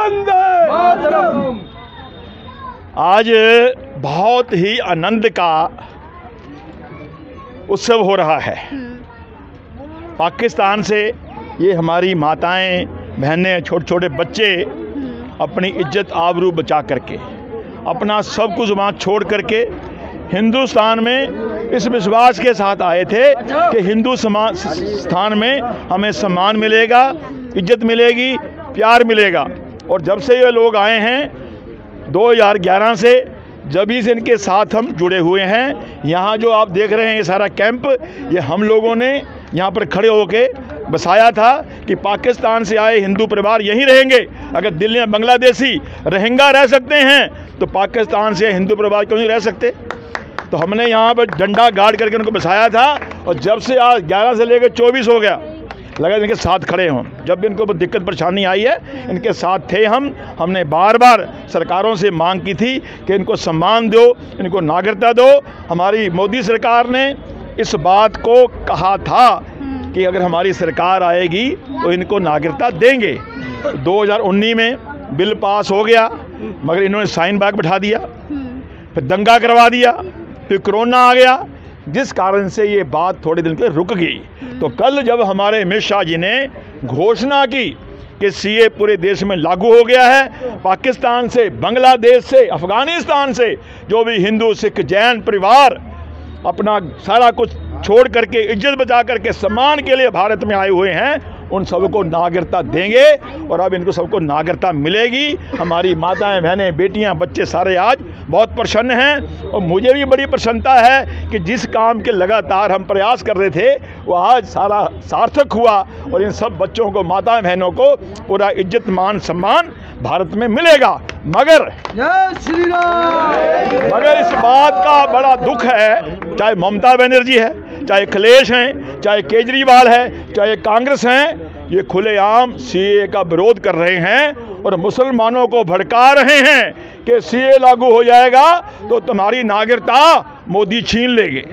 वंदे मातरम। आज बहुत ही आनंद का उत्सव हो रहा है। पाकिस्तान से ये हमारी माताएं, बहनें, छोटे छोटे बच्चे अपनी इज्जत आबरू बचा करके, अपना सब कुछ वहाँ छोड़ करके हिंदुस्तान में इस विश्वास के साथ आए थे कि हिंदू स्थान में हमें सम्मान मिलेगा, इज्जत मिलेगी, प्यार मिलेगा। और जब से ये लोग आए हैं 2011 से, जब ही से इनके साथ हम जुड़े हुए हैं। यहाँ जो आप देख रहे हैं ये सारा कैंप, ये हम लोगों ने यहाँ पर खड़े होके बसाया था कि पाकिस्तान से आए हिंदू परिवार यहीं रहेंगे। अगर दिल्ली में बांग्लादेशी रोहिंग्या रह सकते हैं तो पाकिस्तान से हिंदू परिवार क्यों नहीं रह सकते। तो हमने यहाँ पर डंडा गाड़ करके उनको बसाया था। और जब से आज 11 से लेकर 24 हो गया, लगा इनके साथ खड़े हों। जब भी इनको दिक्कत परेशानी आई है इनके साथ थे हम। हमने बार बार सरकारों से मांग की थी कि इनको सम्मान दो, इनको नागरिकता दो। हमारी मोदी सरकार ने इस बात को कहा था कि अगर हमारी सरकार आएगी तो इनको नागरिकता देंगे। 2019 में बिल पास हो गया, मगर इन्होंने साइन बैक बैठा दिया, फिर दंगा करवा दिया, फिर कोरोना आ गया, जिस कारण से ये बात थोड़े दिन के रुक गई। तो कल जब हमारे अमित शाह जी ने घोषणा की कि सीए पूरे देश में लागू हो गया है, पाकिस्तान से, बांग्लादेश से, अफगानिस्तान से जो भी हिंदू, सिख, जैन परिवार अपना सारा कुछ छोड़ करके, इज्जत बचा करके, सम्मान के लिए भारत में आए हुए हैं, उन सबको नागरिकता देंगे। और अब इनको सबको नागरिकता मिलेगी। हमारी माताएं, बहनें, बेटियां, बच्चे सारे आज बहुत प्रसन्न हैं। और मुझे भी बड़ी प्रसन्नता है कि जिस काम के लगातार हम प्रयास कर रहे थे वो आज सारा सार्थक हुआ। और इन सब बच्चों को, माताएं बहनों को पूरा इज्जत, मान, सम्मान भारत में मिलेगा। मगर इस बात का बड़ा दुख है, चाहे ममता बनर्जी है, चाहे अखिलेश हैं, चाहे केजरीवाल है, चाहे कांग्रेस हैं, ये खुलेआम सीए का विरोध कर रहे हैं और मुसलमानों को भड़का रहे हैं कि सीए लागू हो जाएगा तो तुम्हारी नागरिकता मोदी छीन लेंगे,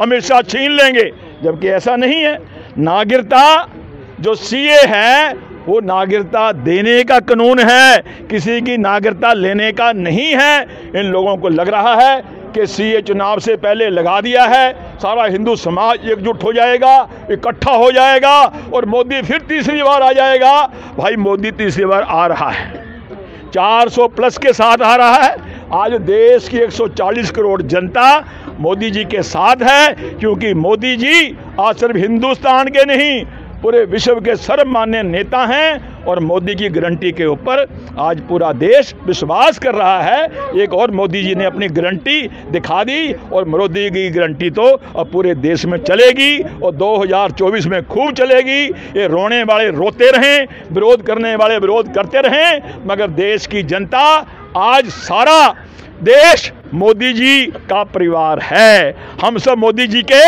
अमित शाह छीन लेंगे। जबकि ऐसा नहीं है। नागरिकता जो सीए है वो नागरिकता देने का कानून है, किसी की नागरिकता लेने का नहीं है। इन लोगों को लग रहा है कि सीए चुनाव से पहले लगा दिया है, सारा हिंदू समाज एकजुट हो जाएगा, इकट्ठा हो जाएगा और मोदी फिर तीसरी बार आ जाएगा। भाई मोदी तीसरी बार आ रहा है, 400 प्लस के साथ आ रहा है। आज देश की 140 करोड़ जनता मोदी जी के साथ है, क्योंकि मोदी जी आज सिर्फ हिंदुस्तान के नहीं पूरे विश्व के सर्वमान्य नेता हैं। और मोदी की गारंटी के ऊपर आज पूरा देश विश्वास कर रहा है। एक और मोदी जी ने अपनी गारंटी दिखा दी और मोदी की गारंटी तो अब पूरे देश में चलेगी और 2024 में खूब चलेगी। ये रोने वाले रोते रहें, विरोध करने वाले विरोध करते रहें, मगर देश की जनता, आज सारा देश मोदी जी का परिवार है। हम सब मोदी जी के,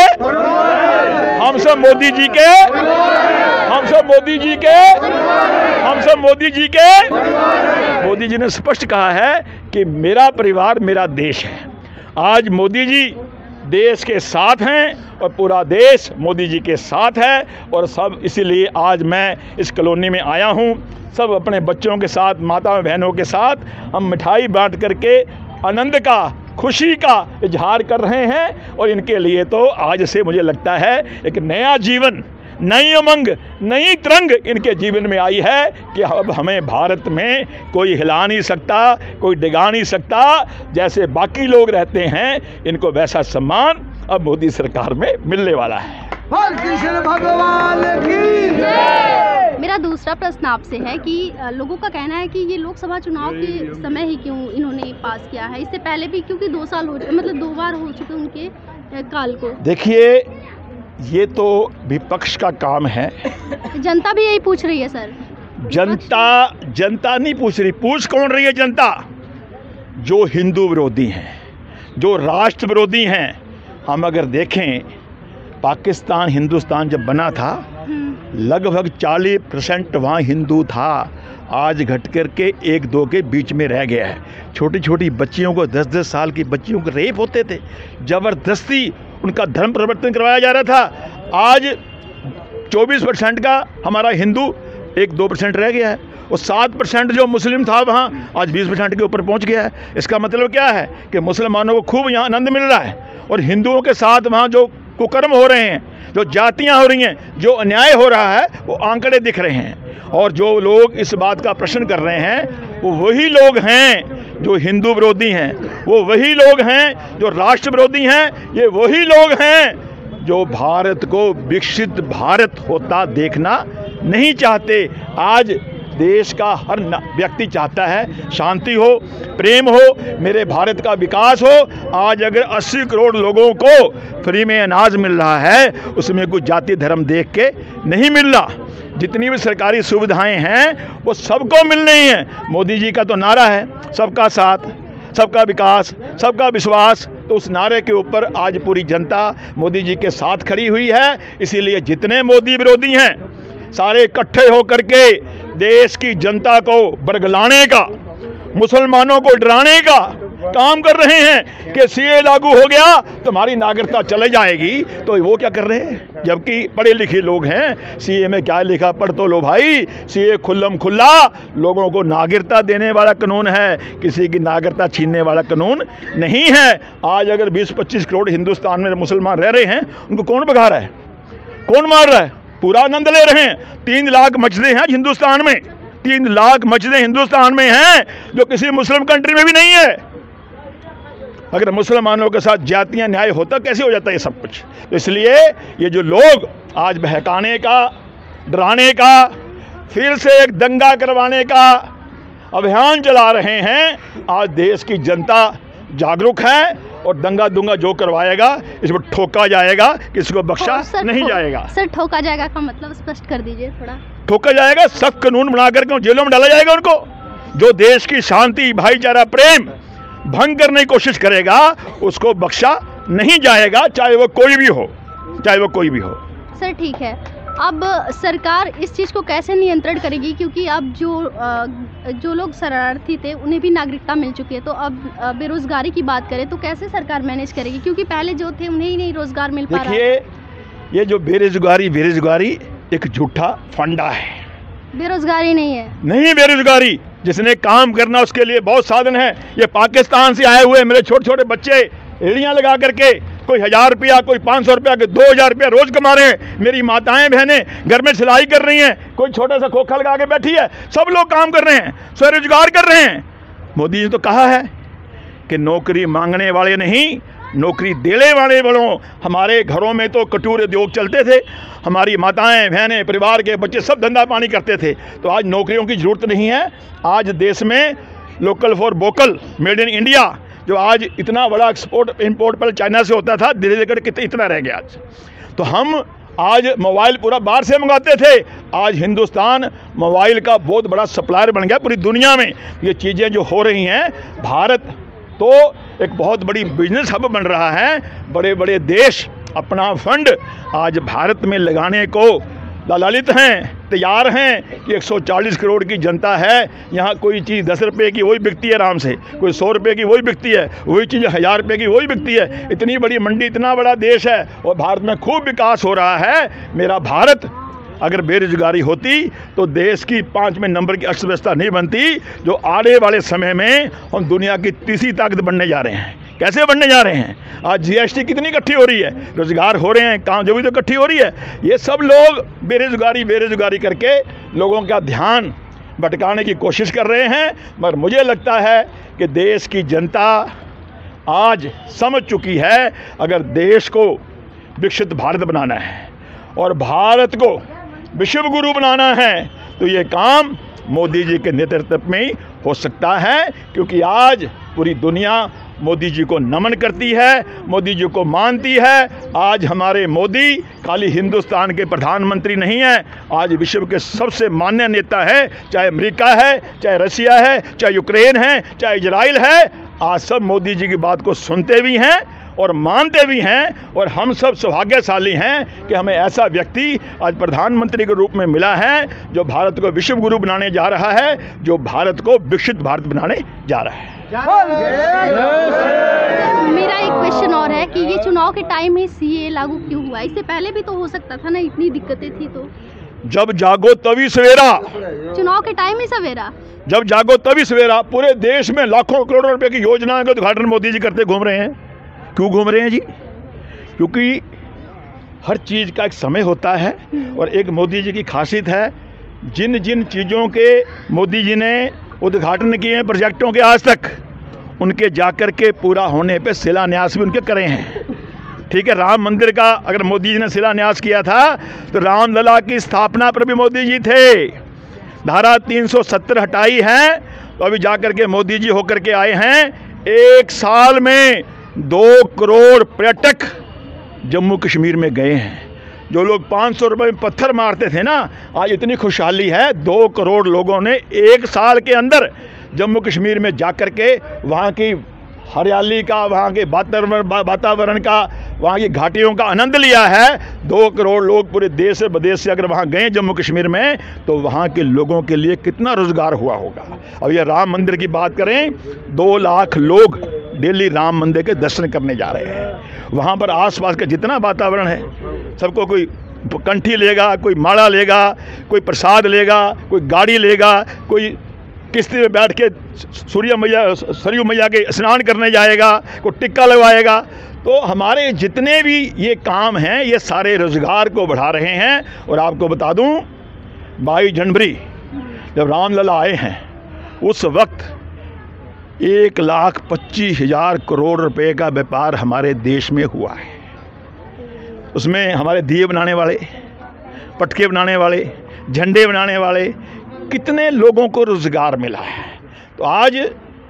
हम सब मोदी जी के, हम सब मोदी जी के, हम सब मोदी जी के। मोदी जी ने स्पष्ट कहा है कि मेरा परिवार मेरा देश है। आज मोदी जी देश के साथ हैं और पूरा देश मोदी जी के साथ है। और सब इसीलिए आज मैं इस कॉलोनी में आया हूँ, सब अपने बच्चों के साथ, माता बहनों के साथ हम मिठाई बांट करके आनंद का, खुशी का इजहार कर रहे हैं। और इनके लिए तो आज से मुझे लगता है एक नया जीवन, नई उमंग, नई तरंग इनके जीवन में आई है कि अब हमें भारत में कोई हिला नहीं सकता, कोई डिगा नहीं सकता। जैसे बाकी लोग रहते हैं, इनको वैसा सम्मान अब मोदी सरकार में मिलने वाला है। कृष्ण भगवान की जय। मेरा दूसरा प्रश्न आपसे है कि लोगों का कहना है कि ये लोकसभा चुनाव के समय ही क्यों इन्होंने पास किया है, इससे पहले भी क्योंकि 2 साल हो, मतलब 2 बार हो चुके उनके काल को। देखिए, ये तो विपक्ष का काम है। जनता भी यही पूछ रही है सर। जनता नहीं पूछ रही। पूछ कौन रही है जनता? जो हिंदू विरोधी हैं, जो राष्ट्र विरोधी हैं। हम अगर देखें, पाकिस्तान, हिंदुस्तान जब बना था लगभग 40% वहाँ हिंदू था। आज घट कर के 1-2 के बीच में रह गया है। छोटी छोटी बच्चियों को, 10-10 साल की बच्चियों को रेप होते थे, ज़बरदस्ती उनका धर्म परिवर्तन करवाया जा रहा था। आज 24% का हमारा हिंदू 1-2% रह गया है। वो 7% जो मुस्लिम था वहाँ आज 20% के ऊपर पहुँच गया है। इसका मतलब क्या है कि मुसलमानों को खूब यहाँ आनंद मिल रहा है, और हिंदुओं के साथ वहाँ जो कुकर्म हो रहे हैं, जो जातियाँ हो रही हैं, जो अन्याय हो रहा है, वो आंकड़े दिख रहे हैं। और जो लोग इस बात का प्रश्न कर रहे हैं वो वही लोग हैं जो हिंदू विरोधी हैं, वो वही लोग हैं जो राष्ट्र विरोधी हैं, ये वही लोग हैं जो भारत को विकसित भारत होता देखना नहीं चाहते। आज देश का हर व्यक्ति चाहता है शांति हो, प्रेम हो, मेरे भारत का विकास हो। आज अगर 80 करोड़ लोगों को फ्री में अनाज मिल रहा है, उसमें कुछ जाति धर्म देख के नहीं मिल रहा। जितनी भी सरकारी सुविधाएं हैं वो सबको मिल रही हैं। मोदी जी का तो नारा है सबका साथ, सबका विकास, सबका विश्वास, तो उस नारे के ऊपर आज पूरी जनता मोदी जी के साथ खड़ी हुई है। इसीलिए जितने मोदी विरोधी हैं सारे इकट्ठे होकर के देश की जनता को बरगलाने का, मुसलमानों को डराने का काम कर रहे हैं कि सीए लागू हो गया तो हमारी नागरिकता चले जाएगी। तो वो क्या कर रहे हैं, जबकि पढ़े लिखे लोग हैं। सीए में क्या लिखा पढ़ तो लो भाई। सीए खुल्लम खुल्ला लोगों को नागरिकता देने वाला कानून है, किसी की नागरिकता छीनने वाला कानून नहीं है। आज अगर 20-25 करोड़ हिंदुस्तान में मुसलमान रह रहे हैं, उनको कौन भगा रहा है, कौन मार रहा है? पूरा आनंद ले रहे हैं। 3 लाख मस्जिदें हैं हिंदुस्तान में, 3 लाख मस्जिदें हिंदुस्तान में हैं जो किसी मुस्लिम कंट्री में भी नहीं है। अगर मुसलमानों के साथ जातीय न्याय होता कैसे हो जाता ये सब कुछ। तो इसलिए ये जो लोग आज बहकाने का, डराने का, फिर से एक दंगा करवाने का अभियान चला रहे हैं, आज देश की जनता जागरूक है और दंगा दुंगा जो करवाएगा इसमें ठोका जाएगा, किसी को बख्शा नहीं जाएगा। सर ठोका जाएगा का मतलब स्पष्ट कर दीजिए थोड़ा। ठोका जाएगा, सख्त कानून बना करके जेलों में डाला जाएगा उनको। जो देश की शांति, भाईचारा, प्रेम भंग करने की कोशिश करेगा उसको बख्शा नहीं जाएगा, चाहे वो कोई भी हो, चाहे वो कोई भी हो। सर ठीक है, अब सरकार इस चीज़ को कैसे नियंत्रण करेगी, क्योंकि अब जो लोग शरणार्थी थे उन्हें भी नागरिकता मिल चुकी है, तो अब बेरोजगारी की बात करें तो कैसे सरकार मैनेज करेगी, क्योंकि पहले जो थे उन्हें ही नहीं रोजगार मिल पा रहा है। देखिए, ये जो बेरोजगारी एक झूठा फंडा है। बेरोजगारी नहीं है, नहीं बेरोजगारी, जिसने काम करना उसके लिए बहुत साधन है। ये पाकिस्तान से आए हुए मेरे छोटे छोटे बच्चे रेड़ियाँ लगा करके कोई 1000 रुपया, कोई 500 रुपया, कोई 2000 रुपया रोज कमा रहे हैं। मेरी माताएं बहनें घर में सिलाई कर रही हैं, कोई छोटा सा खोखा लगा के बैठी है। सब लोग काम कर रहे हैं, स्वरोजगार कर रहे हैं। मोदी जी तो कहा है कि नौकरी मांगने वाले नहीं, नौकरी देने वाले बड़ों। हमारे घरों में तो कटोरे उद्योग चलते थे, हमारी माताएं बहनें परिवार के बच्चे सब धंधा पानी करते थे। तो आज नौकरियों की ज़रूरत नहीं है। आज देश में local for vocal, made in India, जो आज इतना बड़ा एक्सपोर्ट इंपोर्ट पर चाइना से होता था, धीरे धीरे करके इतना रह गया आज। तो हम आज मोबाइल पूरा बाहर से मंगाते थे, आज हिंदुस्तान मोबाइल का बहुत बड़ा सप्लायर बन गया पूरी दुनिया में। ये चीज़ें जो हो रही हैं, भारत तो एक बहुत बड़ी बिजनेस हब बन रहा है। बड़े बड़े देश अपना फंड आज भारत में लगाने को लालायित हैं, तैयार हैं कि 140 करोड़ की जनता है। यहाँ कोई चीज़ 10 रुपये की वही बिकती है आराम से, कोई 100 रुपये की वही बिकती है, वही चीज़ 1000 रुपये की वही बिकती है। इतनी बड़ी मंडी, इतना बड़ा देश है और भारत में खूब विकास हो रहा है। मेरा भारत अगर बेरोजगारी होती तो देश की 5वें नंबर की अर्थव्यवस्था नहीं बनती, जो आने वाले समय में हम दुनिया की तीसरी ताकत बनने जा रहे हैं। कैसे बनने जा रहे हैं? आज जीएसटी कितनी इकट्ठी हो रही है, रोजगार हो रहे हैं, काम जो भी तो इकट्ठी हो रही है। ये सब लोग बेरोजगारी करके लोगों का ध्यान भटकाने की कोशिश कर रहे हैं। मगर मुझे लगता है कि देश की जनता आज समझ चुकी है, अगर देश को विकसित भारत बनाना है और भारत को विश्व गुरु बनाना है तो ये काम मोदी जी के नेतृत्व में ही हो सकता है। क्योंकि आज पूरी दुनिया मोदी जी को नमन करती है, मोदी जी को मानती है। आज हमारे मोदी खाली हिंदुस्तान के प्रधानमंत्री नहीं हैं, आज विश्व के सबसे मान्य नेता है। चाहे अमेरिका है, चाहे रसिया है, चाहे यूक्रेन है, चाहे इजराइल है, आज सब मोदी जी की बात को सुनते भी हैं और मानते भी हैं। और हम सब सौभाग्यशाली हैं कि हमें ऐसा व्यक्ति आज प्रधानमंत्री के रूप में मिला है जो भारत को विश्व गुरु बनाने जा रहा है, जो भारत को विकसित भारत बनाने जा रहा है। मेरा एक क्वेश्चन और है कि ये चुनाव के टाइम ही सीए लागू क्यों हुआ? इससे पहले भी तो हो सकता था ना, इतनी दिक्कतें थी तो। जब जागो तभी सवेरा, चुनाव के टाइम ही सवेरा। जब जागो तभी सवेरा। पूरे देश में लाखों करोड़ों रुपए की योजनाओं का उद्घाटन मोदी जी करते घूम रहे हैं। क्यों घूम रहे हैं जी? क्योंकि हर चीज़ का एक समय होता है और एक मोदी जी की खासियत है, जिन जिन चीज़ों के मोदी जी ने उद्घाटन किए हैं प्रोजेक्टों के आज तक, उनके जाकर के पूरा होने पे शिलान्यास भी उनके करे हैं। ठीक है, राम मंदिर का अगर मोदी जी ने शिलान्यास किया था तो रामलला की स्थापना पर भी मोदी जी थे। धारा 370 हटाई है तो अभी जाकर के मोदी जी होकर के आए हैं। एक साल में 2 करोड़ पर्यटक जम्मू कश्मीर में गए हैं। जो लोग 500 रुपये में पत्थर मारते थे ना, आज इतनी खुशहाली है, 2 करोड़ लोगों ने एक साल के अंदर जम्मू कश्मीर में जाकर के वहाँ की हरियाली का, वहाँ के वातावरण का, वहाँ की घाटियों का आनंद लिया है। 2 करोड़ लोग पूरे देश से विदेश से अगर वहाँ गए जम्मू कश्मीर में, तो वहाँ के लोगों के लिए कितना रोजगार हुआ होगा। अब ये राम मंदिर की बात करें, 2 लाख लोग डेली राम मंदिर के दर्शन करने जा रहे हैं। वहाँ पर आसपास का जितना वातावरण है, सबको कोई कंठी लेगा, कोई माला लेगा, कोई प्रसाद लेगा, कोई गाड़ी लेगा, कोई किश्ती में बैठ के सरयू मैया के स्नान करने जाएगा, कोई टिक्का लगवाएगा। तो हमारे जितने भी ये काम हैं, ये सारे रोजगार को बढ़ा रहे हैं। और आपको बता दूं, 22 जनवरी जब रामलला आए हैं, उस वक्त 1,25,000 करोड़ रुपए का व्यापार हमारे देश में हुआ है। उसमें हमारे दिए बनाने वाले, पटके बनाने वाले, झंडे बनाने वाले, कितने लोगों को रोजगार मिला है। तो आज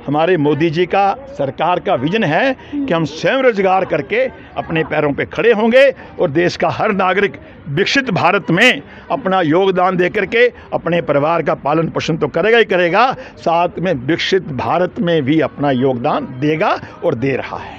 हमारे मोदी जी का, सरकार का विजन है कि हम स्वयं रोजगार करके अपने पैरों पे खड़े होंगे और देश का हर नागरिक विकसित भारत में अपना योगदान दे करके अपने परिवार का पालन पोषण तो करेगा ही करेगा, साथ में विकसित भारत में भी अपना योगदान देगा और दे रहा है।